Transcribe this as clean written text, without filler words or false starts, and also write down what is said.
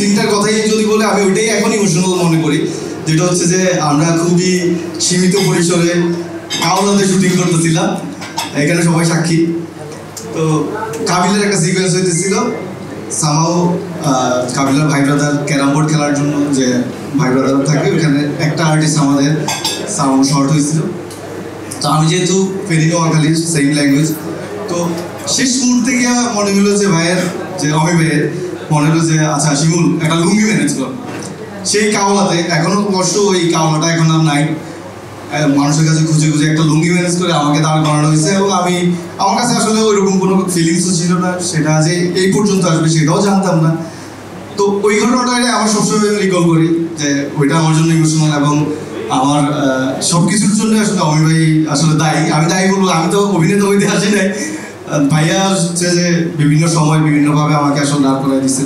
সিনটার কথাই যদি বলে আমি ওইটাই এখন ইমোশনাল মনে করি, যেটা হচ্ছে যে আমরা খুবই সীমিত পরিসরে কাওলাতে শুটিং করতেছিলাম, এখানে সবাই সাক্ষী। তো কাবিলের একটা সিকোয়েন্স হইতেছিল, সামাও কাবিলার ভাই ব্রাদার ক্যারাম বোর্ড খেলার জন্য যে ভাই ব্রাদার থাকে ওখানে একটা আর্টিস্ট আমাদের সাউন্ড শর্ট হয়েছিল। তো আমি যেহেতু ফেরি নোয়াখালী সেম ল্যাঙ্গুয়েজ, তো শেষ মুহূর্তে গিয়ে মনে হলো যে ভাইয়ের যে অমি ভাইয়ের মনে হলো যে আচ্ছা শিমুল একটা লুঙ্গি ম্যানেজ কর। সেই কাওলাতে এখনো কষ্ট, ওই কাওলাটা এখন আর নাই, মানুষের কাছে খুঁজে খুঁজে একটা লুঙ্গি ম্যানেজ করে আমাকে দাঁড় করানো হয়েছে। এবং আমি আমার কাছে আসলে ওইরকম কোনো ফিলিংসও ছিল না, সেটা যে এই পর্যন্ত আসবে সেটাও জানতাম না। তো ওই ঘটনাটাকে আমার সবসময় রিকল করি যে ওইটা আমার জন্য ইমোশনাল, এবং আমার সব কিছুর জন্য আসলে অমি ভাই আসলে দায়ী। আমি দায়ী বলবো, আমি তো অভিনেতা হইতে আসি নাই, ভাইয়া হচ্ছে যে বিভিন্ন সময় বিভিন্নভাবে আমাকে আসলে দাঁড় করাই দিচ্ছে।